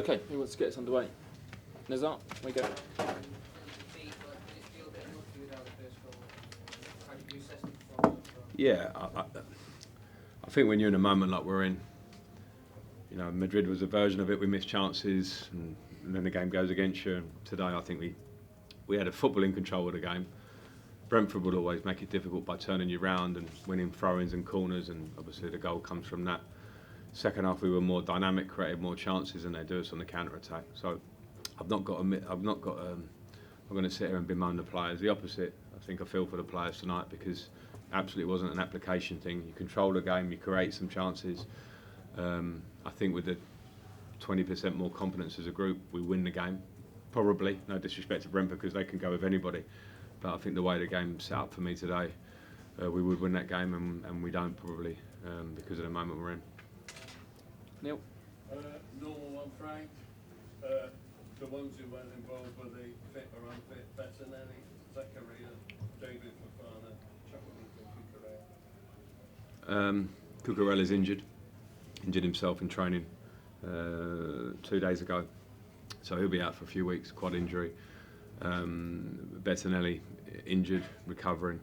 Okay, who wants to get us underway? Nazar, we go. Yeah, I think when you're in a moment like we're in, you know, Madrid was a version of it. We missed chances, and then the game goes against you. And today, I think we had a footballing control of the game. Brentford would always make it difficult by turning you round and winning throw-ins and corners, and obviously the goal comes from that. Second half, we were more dynamic, created more chances, and they do us on the counter-attack. So I'm not going to sit here and bemoan the players. The opposite. I think I feel for the players tonight because absolutely wasn't an application thing. You control the game, you create some chances. I think with the 20% more confidence as a group, we win the game. Probably, no disrespect to Brentford because they can go with anybody. But I think the way the game set up for me today, we would win that game, and we don't probably because of the moment we're in. Neil? Normal one, Frank. The ones who weren't involved, were they fit or unfit? Bettinelli, Zakaria, David Fofana, Chukwuemeka, Cucurella's injured himself in training 2 days ago, so he'll be out for a few weeks, quad injury. Bettinelli injured, recovering,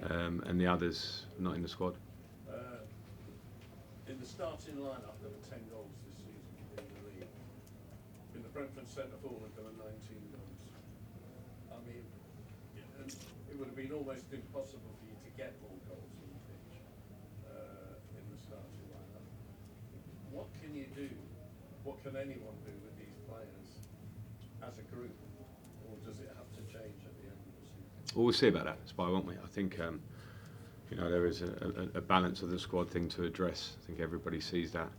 and the others not in the squad. In the starting lineup, there were 10 goals this season in the league. In the Brentford centre forward, there were 19 goals. I mean, it would have been almost impossible for you to get more goals on the pitch in the starting lineup. What can you do? What can anyone do with these players as a group? Or does it have to change at the end of the season? Well, we'll see about that, Spy, won't we? I think you know, there is a balance of the squad thing to address. I think everybody sees that.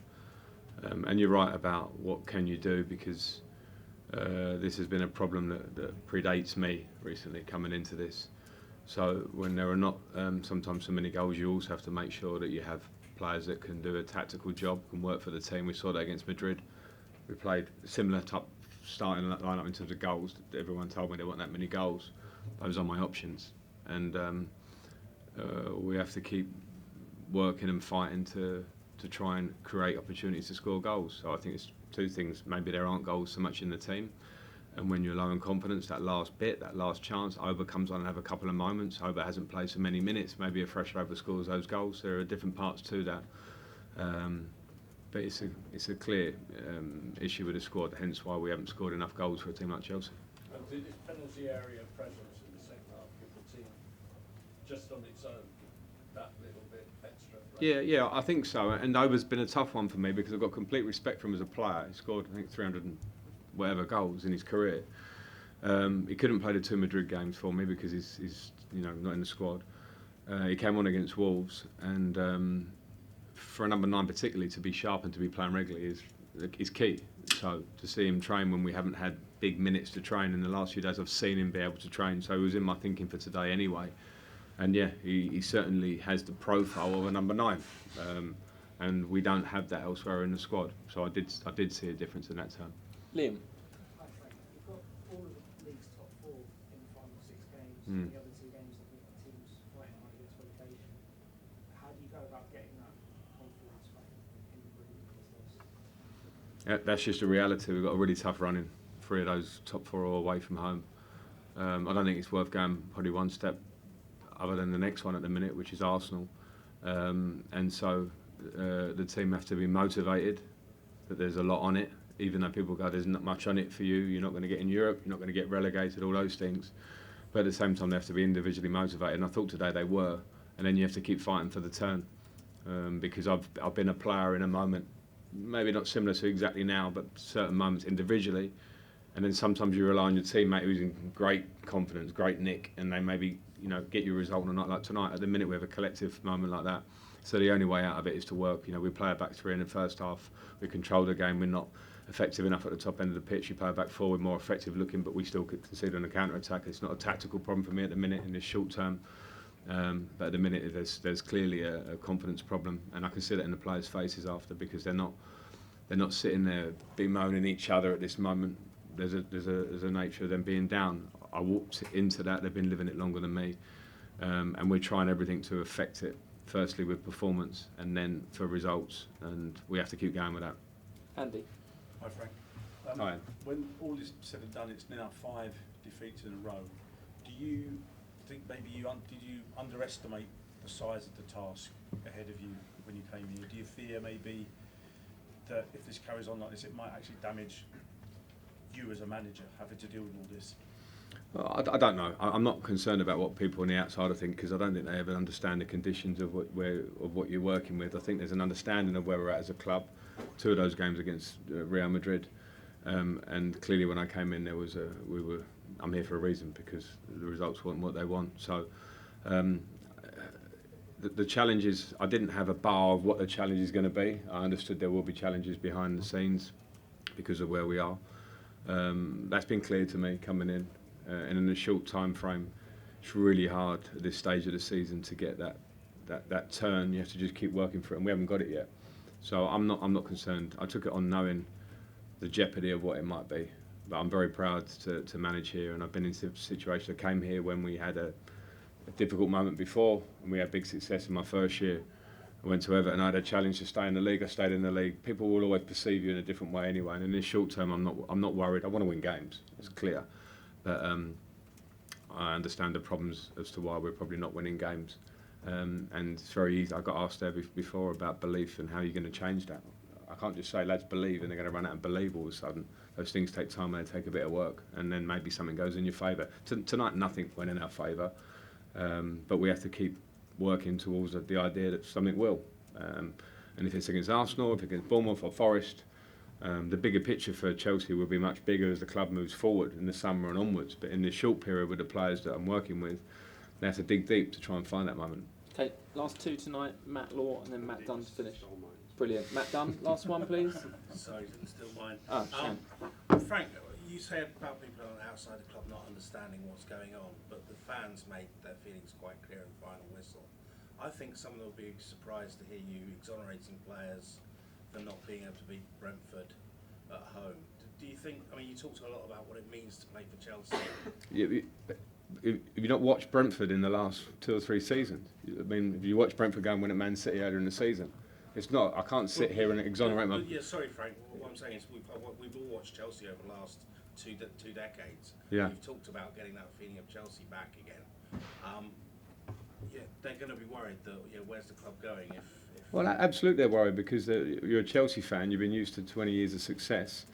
And you're right about what can you do, because this has been a problem that predates me recently coming into this. So when there are not sometimes so many goals, you also have to make sure that you have players that can do a tactical job, can work for the team. We saw that against Madrid. We played a similar type starting lineup in terms of goals. Everyone told me there weren't that many goals. Those are my options. And we have to keep working and fighting to try and create opportunities to score goals. So I think it's two things. Maybe there aren't goals so much in the team, and when you're low in confidence, that last bit, that last chance, Oba comes on and have a couple of moments. Oba hasn't played so many minutes. Maybe a fresh Oba scores those goals. There are different parts to that. But it's a clear issue with the squad, hence why we haven't scored enough goals for a team like Chelsea. And did this penalty area presence in the second half give the team, just on its own, that little bit extra? Yeah, I think so. And Oba's been a tough one for me because I've got complete respect for him as a player. He scored, I think, 300 and whatever goals in his career. He couldn't play the 2 Madrid games for me because he's not in the squad. He came on against Wolves, and for a number 9 particularly, to be sharp and to be playing regularly is key. So to see him train when we haven't had big minutes to train in the last few days, I've seen him be able to train. So he was in my thinking for today anyway. And yeah, he certainly has the profile of a number 9. And we don't have that elsewhere in the squad. So I did see a difference in that term. Liam? Hi Frank, you've got all of the league's top 4 in the final 6 games. The other 2 games, I think, the teams fighting hard against relegation. How do you go about getting that confidence back in the group? That's just a reality. We've got a really tough run in. 3 of those top 4 are away from home. I don't think it's worth going probably one step other than the next one at the minute, which is Arsenal. And so the team have to be motivated, that there's a lot on it. Even though people go, there's not much on it for you, you're not going to get in Europe, you're not going to get relegated, all those things. But at the same time, they have to be individually motivated, and I thought today they were. And then you have to keep fighting for the turn, because I've been a player in a moment, maybe not similar to exactly now, but certain moments individually, and then sometimes you rely on your teammate who's in great confidence, great nick, and they maybe get you a result on a night like tonight. At the minute, we have a collective moment like that. So the only way out of it is to work. We play a back 3 in the first half. We control the game. We're not effective enough at the top end of the pitch. You play a back 4, we're more effective looking, but we still could concede on a counter-attack. It's not a tactical problem for me at the minute in this short term. But at the minute, there's clearly a confidence problem, and I can see that in the players' faces after, because they're not sitting there bemoaning each other at this moment. There's a nature of them being down. I walked into that. They've been living it longer than me, and we're trying everything to affect it. Firstly with performance, and then for results, and we have to keep going with that. Andy? Hi Frank. Hi. When all is said and done, it's now 5 defeats in a row. Do you think maybe did you underestimate the size of the task ahead of you when you came here? Do you fear maybe that if this carries on like this, it might actually damage you as a manager having to deal with all this? Well, I don't know. I'm not concerned about what people on the outside think, because I don't think they ever understand the conditions of what you're working with. I think there's an understanding of where we're at as a club. 2 of those games against Real Madrid, and clearly when I came in, I'm here for a reason, because the results weren't what they want. So the challenges, I didn't have a bar of what the challenge is going to be. I understood there will be challenges behind the scenes because of where we are. That's been clear to me coming in. And in a short time frame, it's really hard at this stage of the season to get that turn. You have to just keep working for it, and we haven't got it yet. So I'm not concerned. I took it on knowing the jeopardy of what it might be, but I'm very proud to manage here. And I've been in a situation. I came here when we had a difficult moment before, and we had big success in my first year. I went to Everton. I had a challenge to stay in the league. I stayed in the league. People will always perceive you in a different way anyway. And in the short term, I'm not worried. I want to win games. It's clear. But I understand the problems as to why we're probably not winning games. And it's very easy. I got asked there before about belief and how you're going to change that. I can't just say, lads, believe, and they're going to run out and believe all of a sudden. Those things take time and they take a bit of work, and then maybe something goes in your favour. Tonight, nothing went in our favour, but we have to keep working towards the idea that something will. And if it's against Arsenal, if it's against Bournemouth or Forest, the bigger picture for Chelsea will be much bigger as the club moves forward in the summer and onwards. But in the short period with the players that I'm working with, they have to dig deep to try and find that moment. Okay, last 2 tonight, Matt Law and then Matt Dunn to finish. Brilliant. Matt Dunn, last one, please. Sorry, didn't steal mine. Oh, shame. Frank, you said about people on the outside the club not understanding what's going on, but the fans made their feelings quite clear in the final whistle. I think some of them will be surprised to hear you exonerating players for not being able to beat Brentford at home. Do you think, I mean, you talked a lot about what it means to play for Chelsea. Have you not watched Brentford in the last 2 or 3 seasons? I mean, have you watched Brentford go and win at Man City earlier in the season? It's not. I can't sit here and exonerate my. Yeah, sorry, Frank. What I'm saying is we've all watched Chelsea over the last two decades. Yeah. You've talked about getting that feeling of Chelsea back again. Yeah, they're going to be worried that where's the club going if Well, absolutely, they're worried because you're a Chelsea fan. You've been used to 20 years of success,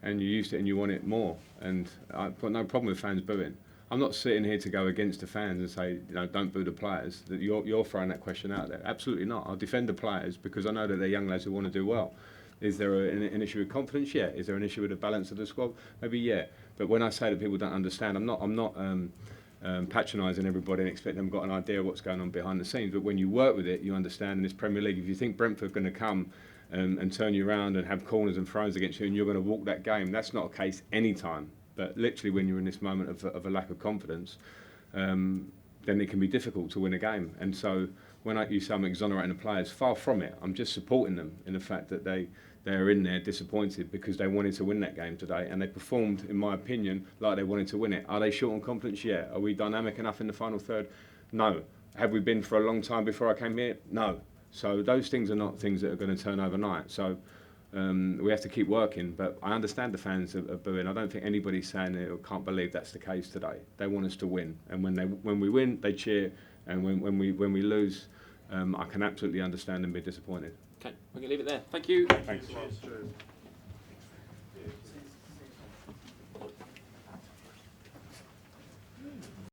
and you're used to it, and you want it more. And I've got no problem with fans booing. I'm not sitting here to go against the fans and say, don't boo the players. That you're throwing that question out there. Absolutely not. I'll defend the players because I know that they're young lads who want to do well. Is there an issue with confidence? Yeah. Is there an issue with the balance of the squad? Maybe yeah. But when I say that people don't understand, I'm not patronising everybody and expect them to got an idea of what's going on behind the scenes. But when you work with it, you understand in this Premier League. If you think Brentford are going to come and turn you around and have corners and throws against you, and you're going to walk that game, that's not a case any time. But literally, when you're in this moment of a lack of confidence, then it can be difficult to win a game. And so when you say I'm exonerating the players, far from it. I'm just supporting them in the fact that they are in there disappointed because they wanted to win that game today, and they performed, in my opinion, like they wanted to win it. Are they short on confidence? Yeah. Are we dynamic enough in the final third? No. Have we been for a long time before I came here? No. So those things are not things that are going to turn overnight. So we have to keep working, but I understand the fans are booing. I don't think anybody's saying they can't believe that's the case today. They want us to win, and when we win, they cheer, and when we lose, I can absolutely understand and be disappointed. Okay, we're going to leave it there. Thank you. Thanks. Cheers.